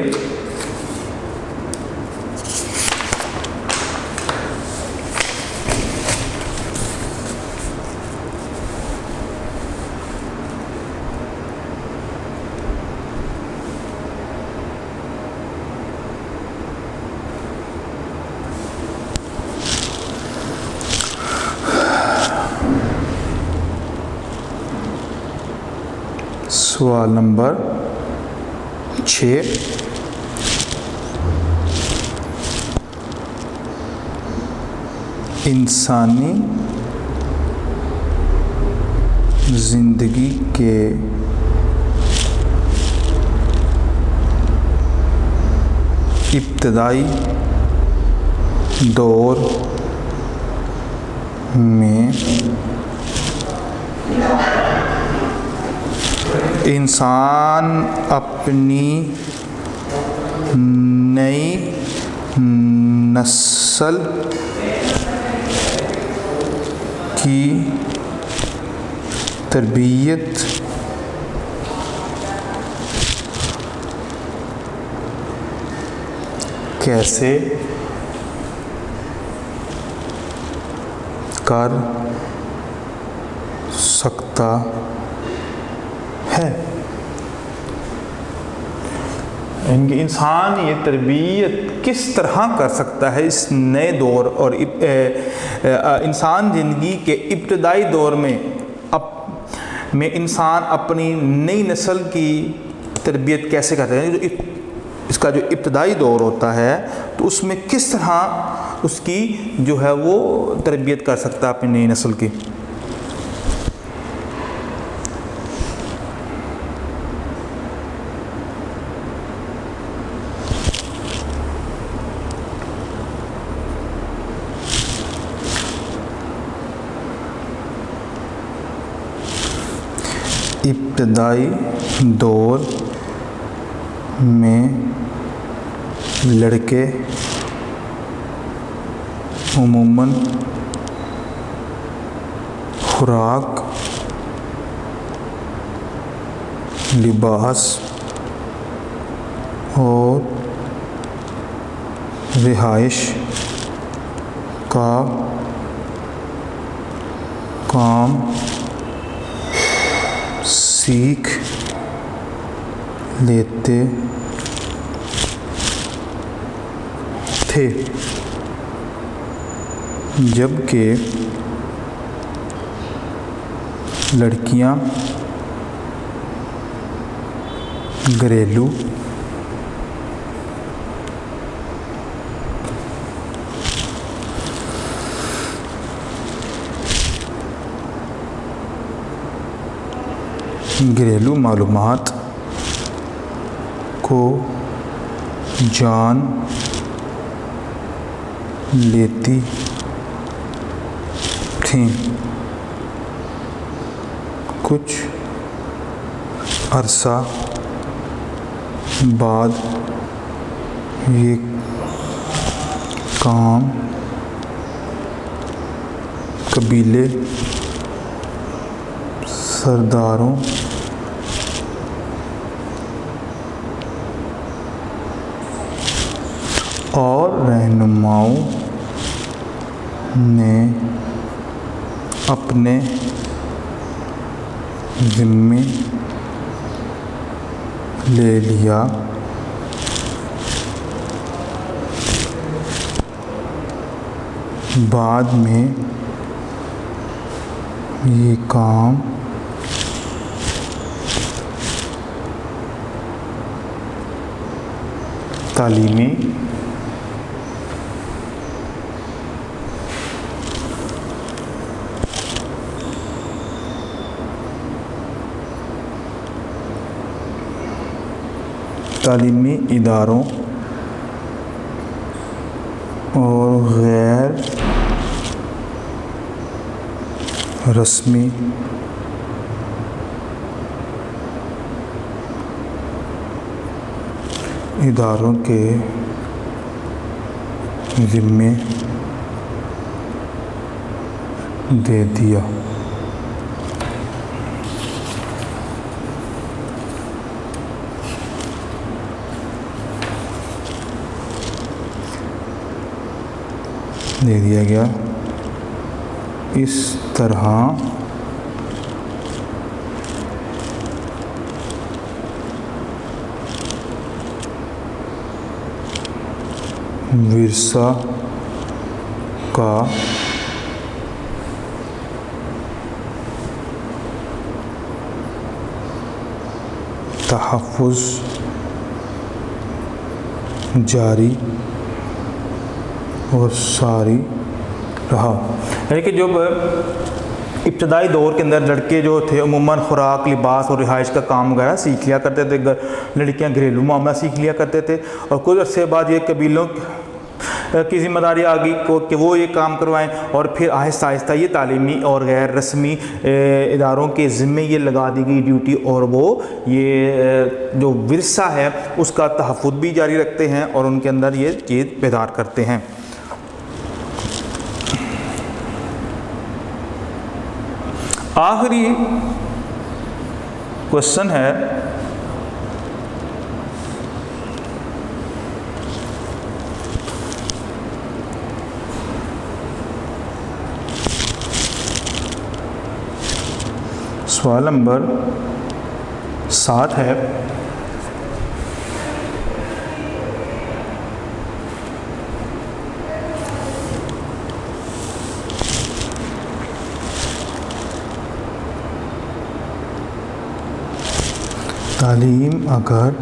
सवाल नंबर 6, इंसानी ज़िंदगी के इब्तदाई दौर में इंसान अपनी नई नस्ल की तरबियत कैसे कर सकता है। यानी इंसान ये तरबियत किस तरह कर सकता है इस नए दौर और इंसान ज़िंदगी के इब्तदाई दौर में इंसान अपनी नई नस्ल की तरबियत कैसे करता है। इसका जो इब्तदाई दौर होता है तो उसमें किस तरह उसकी जो है वो तरबियत कर सकता है अपनी नई नस्ल की। इब्तदाई दौर में लड़के उमूमन खुराक, लिबास और रिहाइश का काम सीख लेते थे, जबकि लड़कियां घरेलू मालूमात को जान लेती थीं। कुछ अरसा बाद ये काम कबीले, सरदारों और रहनुमाओं ने अपने ज़िम्मे ले लिया। बाद में ये काम तालीमी इदारों और गैर रस्मी इदारों के ज़िम्मे दे दिया। गया। इस तरह विरसा का तहफ़्फ़ुज़ जारी और सारी रहा। यानी कि जब इब्तदाई दौर के अंदर लड़के जो थे अमूमन खुराक, लिबास और रिहाइश का काम वगैरह सीख लिया करते थे, लड़कियां घरेलू मामला सीख लिया करते थे, और कुछ अर्से बाद ये कबीलों की जिम्मेदारी आ गई को कि वो ये काम करवाएं, और फिर आहिस्ता आहिस्ता ये तालीमी और गैर रस्मी इदारों के ज़िम्मे ये लगा दी गई ड्यूटी, और वो ये जो विरसा है उसका तहफ़्फ़ुज़ भी जारी रखते हैं और उनके अंदर ये चीज़ बेदार करते हैं। आखिरी क्वेश्चन है, सवाल नंबर 7 है, तालीम अगर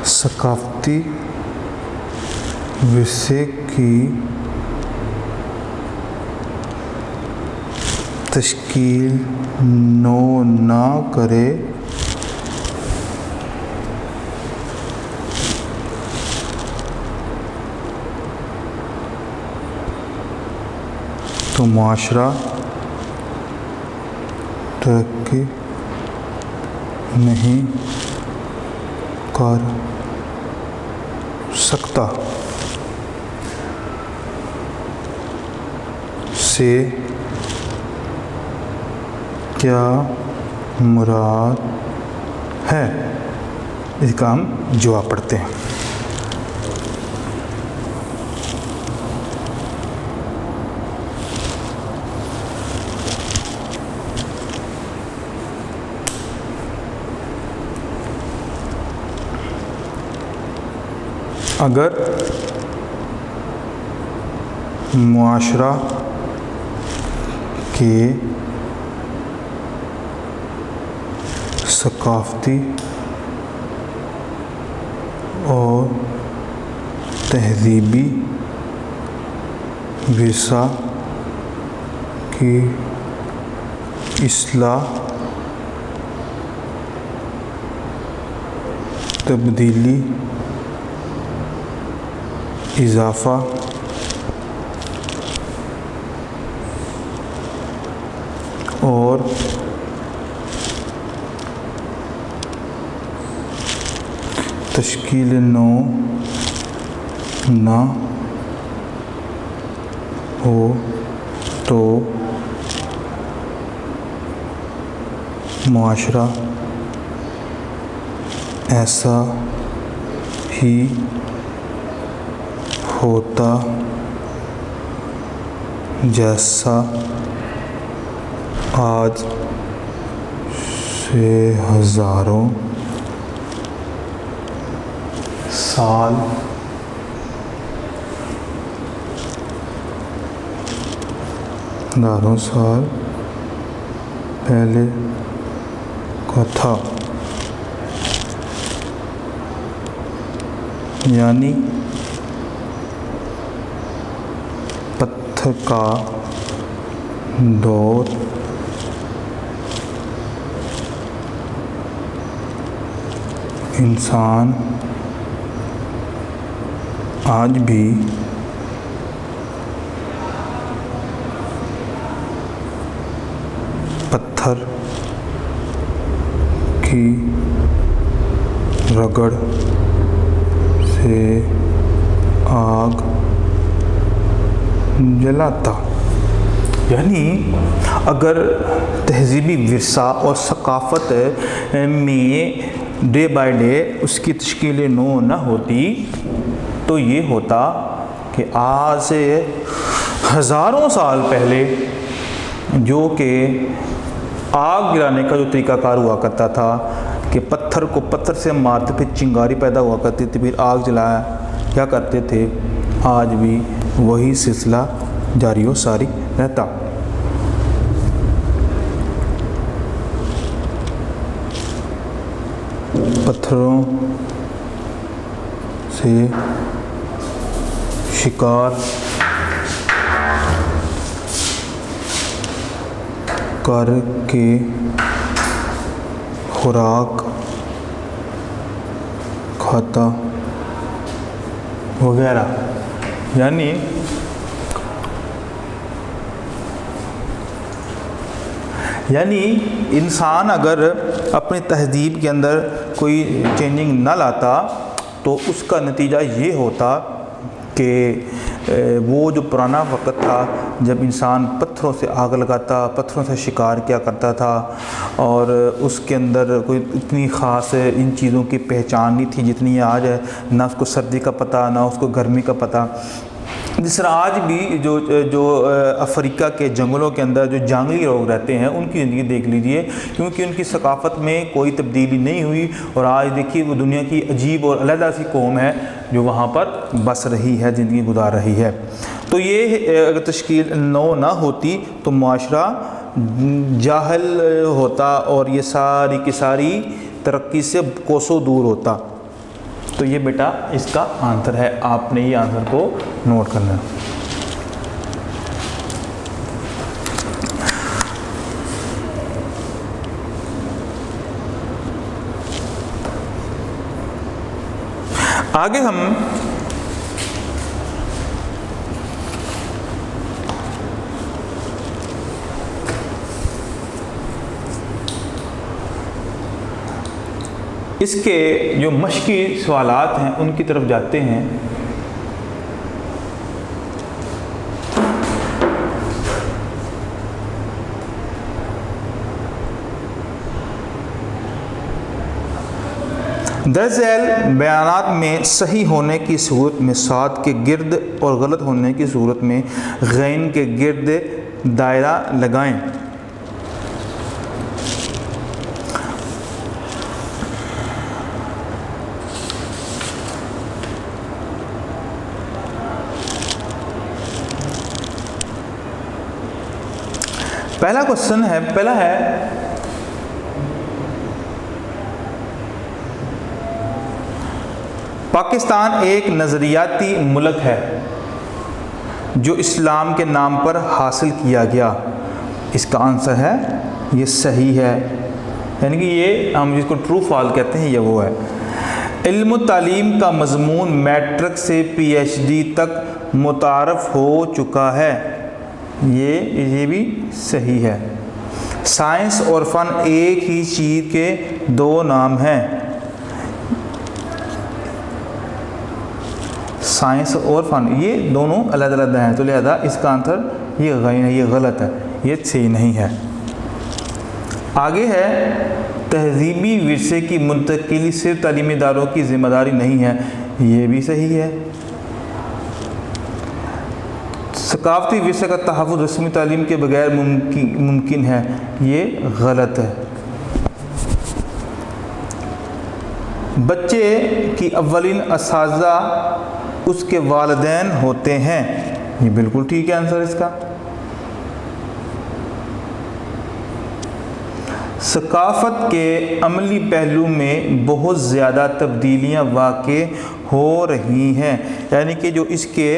सकाफ़ती विरसे की तश्कील ना करे तो मुआशरा तरक्की नहीं कर सकता। से क्या मुराद है? इसका हम जवाब पढ़ते हैं। अगर मुआशरा के सकाफ़ती और तहज़ीबी विरसा की इस्लाह, तब्दीली, इजाफ़ा और तश्कील नौ ना हो तो मुआशरा ऐसा ही होता जैसा आज से हज़ारों साल पहले का था। यानी पत्थर का दौर इंसान आज भी पत्थर की रगड़ से आग जलाता। यानी अगर तहज़ीबी विरसा और सकाफ़त में डे बाय डे उसकी तश्कील नौ न होती तो ये होता कि आज से हज़ारों साल पहले जो कि आग गिराने का जो तरीक़ाकार हुआ करता था कि पत्थर को पत्थर से मारते फिर चिंगारी पैदा हुआ करती थी, फिर आग जलाया क्या करते थे, आज भी वही सिलसिला जारी व सारी रहता। पत्थरों से शिकार करके खुराक खाता वगैरह। यानी इंसान अगर अपनी तहज़ीब के अंदर कोई चेंजिंग ना लाता तो उसका नतीजा ये होता कि वो जो पुराना वक़्त था जब इंसान पत्थरों से आग लगाता, पत्थरों से शिकार किया करता था और उसके अंदर कोई इतनी ख़ास इन चीज़ों की पहचान नहीं थी जितनी आज है, ना उसको सर्दी का पता ना उसको गर्मी का पता। जिस तरह आज भी जो अफ्रीका के जंगलों के अंदर जो जंगली लोग रहते हैं उनकी ज़िंदगी देख लीजिए, क्योंकि उनकी सकाफ़त में कोई तब्दीली नहीं हुई और आज देखिए वो दुनिया की अजीब और अलग सी कौम है जो वहाँ पर बस रही है, ज़िंदगी गुजार रही है। तो ये अगर तश्कील नौ ना होती तो मुआशरा जाहल होता और ये सारी की सारी तरक्की से कोसों दूर होता। तो ये बेटा इसका आंसर है, आपने ये आंसर को नोट करना है। आगे हम इसके जो मश्की सवालात हैं उनकी तरफ जाते हैं। दरअसल बयानात में सही होने की सूरत में साद के गिर्द और गलत होने की सूरत में गैन के गिर्द दायरा लगाएं। पहला क्वेश्चन है, पहला है पाकिस्तान एक नज़रियाती मुल्क है जो इस्लाम के नाम पर हासिल किया गया। इसका आंसर है ये सही है, यानी कि ये हम जिसको ट्रू फॉल कहते हैं ये वो है। इल्म तालीम का मज़मून मैट्रिक से PhD तक मुतारफ़ हो चुका है, ये भी सही है। साइंस और फ़न एक ही चीज़ के दो नाम हैं। साइंस और फ़न ये दोनों अलग अलग हैं, तो लिहाजा इसका आंसर ये गैन है, ये गलत है, ये सही नहीं है। आगे है तहज़ीबी विरसे की मुंतकिली सिर्फ तालीमी इदारों की ज़िम्मेदारी नहीं है, ये भी सही है। सकाफ़ती विरसे का तहफ़्फ़ुज़ रस्मी तालीम के बगैर मुमकिन है, ये गलत है। बच्चे की अव्वलीन असाज़ा उसके वालिदैन होते हैं, ये बिल्कुल ठीक है आंसर इसका। सकाफ़त के अमली पहलू में बहुत ज़्यादा तब्दीलियाँ वाक़े हो रही हैं, यानी कि जो इसके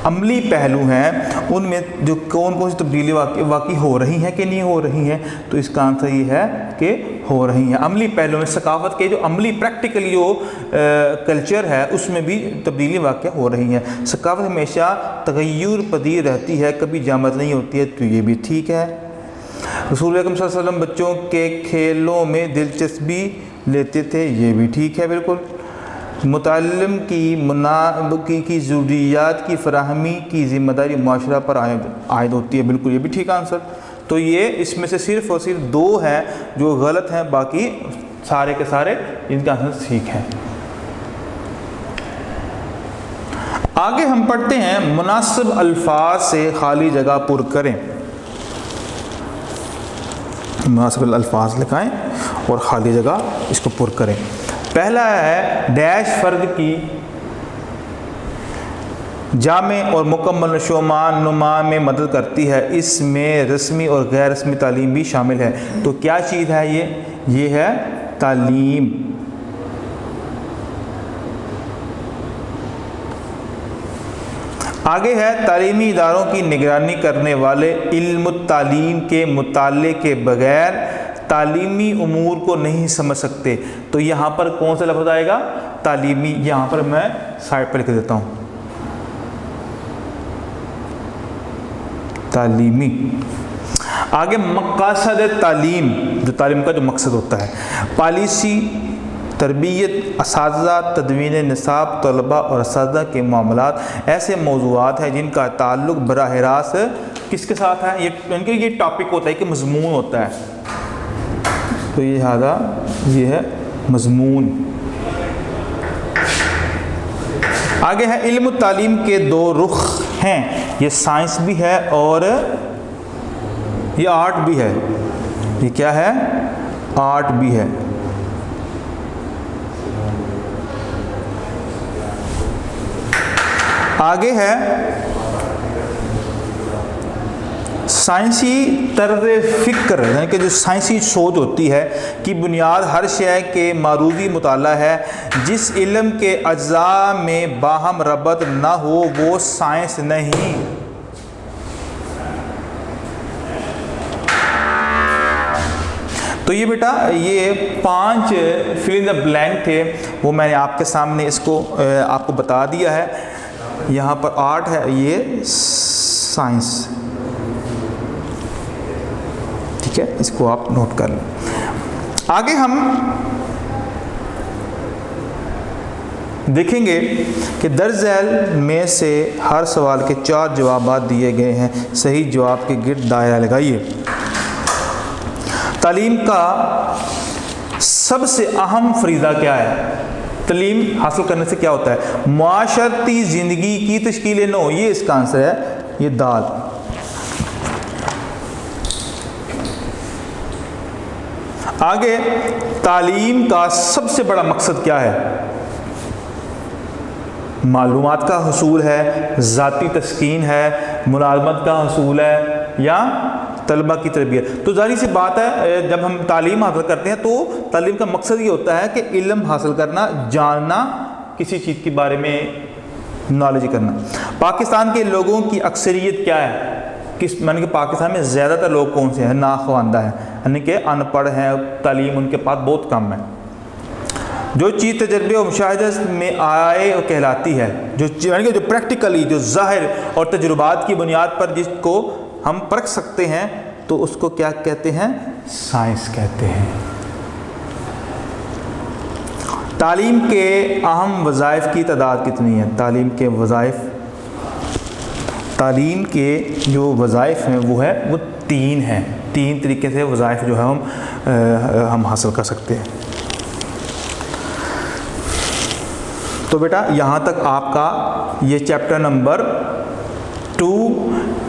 अमली पहलू हैं उनमें जो कौन कौन सी तब्दीली वाक़ई हो रही हैं कि नहीं हो रही हैं, तो इसका आंसर ये है कि हो रही हैं। अमली पहलू में सकाफ़त के जो अमली प्रैक्टिकली जो कल्चर है उसमें भी तब्दीली वाक़ई हो रही हैं। सकाफ़त हमेशा तग़य्युर पदीर रहती है, कभी जामद नहीं होती है, तो ये भी ठीक है। रसूल अकरम सल्लल्लाहु अलैहि वसल्लम बच्चों के खेलों में दिलचस्पी लेते थे, ये भी ठीक है बिल्कुल। मुताल्लिम की ज़रूरियात की फ़राहमी की ज़िम्मेदारी मुआशरा पर आयद होती है, बिल्कुल ये भी ठीक आंसर। तो ये इसमें से सिर्फ़ और सिर्फ दो हैं जो गलत हैं, बाकी सारे के सारे इनका आंसर ठीक है। आगे हम पढ़ते हैं मुनासिब अल्फाज से खाली जगह पुर करें। मुनासिब अल्फाज लिखाएं और खाली जगह इसको पुर करें। पहला है डैश फ़र्द की जामे और मुकम्मल नशोमान-नुमा में मदद करती है, इसमें रस्मी और गैर रस्मी तालीम भी शामिल है। तो क्या चीज़ है ये है तालीम। आगे है तालीमी इदारों की निगरानी करने वाले इल्म तालीम के मुताले के बगैर तालीमी उमूर को नहीं समझ सकते। तो यहाँ पर कौन सा लफ्ज़ आएगा? तालीमी। यहाँ पर मैं साइड पर लिख देता हूँ, तालीमी। आगे मक़ासद तालीम, जो तालीम का जो मकसद होता है, पॉलिसी, तरबियत, असातिज़ा, तदवीन निसाब, तलबा और असातिज़ा के मामलात ऐसे मौज़ूआत हैं जिनका ताल्लुक़ बराह रास्त किसके साथ है? ये टॉपिक होता है कि मज़मून होता है। तो ये है मज़मून। आगे है इल्म तालीम के दो रुख हैं, ये साइंस भी है और ये आर्ट भी है। ये क्या है? आर्ट भी है। आगे है साइंसी तर्ज़ फ़िक्र, यानी कि जो साइंसी सोच होती है कि बुनियाद हर शय के मारूदी मुताला है, जिस इल्म के अज्जा में बाहम रबत ना हो वो साइंस नहीं। तो ये बेटा ये 5 फिल इन द ब्लैंक थे, वो मैंने आपके सामने इसको आपको बता दिया है। यहाँ पर आर्ट है, ये साइंस, ठीक है, इसको आप नोट कर लें। आगे हम देखेंगे कि दर्ज झैल में से हर सवाल के 4 जवाब दिए गए हैं, सही जवाब के गिर्द दायरा लगाइए। तालीम का सबसे अहम फरीज़ा क्या है? तालीम हासिल करने से क्या होता है? माशरती ज़िंदगी की तश्कील नौ, ये इसका आंसर है, ये दाल। आगे तालीम का सबसे बड़ा मकसद क्या है? मालूमात का हसूल है, ज़ाती तस्कीन है, मुलाज़मत का हसूल है, या तलबा की तरबियत। तो जाहिर सी बात है, जब हम तालीम हासिल करते हैं तो तालीम का मकसद ये होता है कि इल्म हासिल करना, जानना, किसी चीज़ के बारे में नॉलेज करना। पाकिस्तान के लोगों की अक्सरियत क्या है? किस माने कि पाकिस्तान में ज़्यादातर लोग कौन से हैं? नाख्वानदा है, यानी कि अनपढ़ हैं, तालीम उनके पास बहुत कम है। जो चीज़ तजर्बे और मुशाहिदे में आए और कहलाती है, जो यानी कि जो प्रैक्टिकली, जो ज़ाहिर और तजुर्बात की बुनियाद पर जिसको हम परख सकते हैं, तो उसको क्या कहते हैं? साइंस कहते हैं। तालीम के अहम वज़ाइफ की तादाद कितनी है? तालीम के वज़ाइफ, तालीम के जो वज़ाइफ हैं वो 3 हैं। 3 तरीके से वज़ाइफ जो है हम हासिल कर सकते हैं। तो बेटा यहाँ तक आपका ये चैप्टर नंबर 2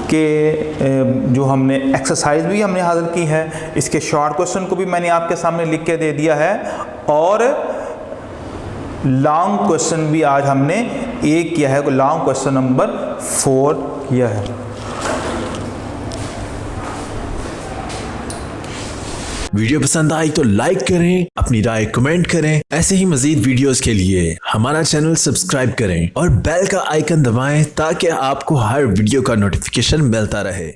के जो हमने एक्सरसाइज भी हमने हासिल की है, इसके शॉर्ट क्वेश्चन को भी मैंने आपके सामने लिख के दे दिया है, और लॉन्ग क्वेश्चन भी आज हमने एक किया है, लॉन्ग क्वेश्चन नंबर 4 किया है।
वीडियो पसंद आई तो लाइक करें, अपनी राय कमेंट करें। ऐसे ही मजीद वीडियोस के लिए हमारा चैनल सब्सक्राइब करें और बेल का आइकन दबाएं ताकि आपको हर वीडियो का नोटिफिकेशन मिलता रहे।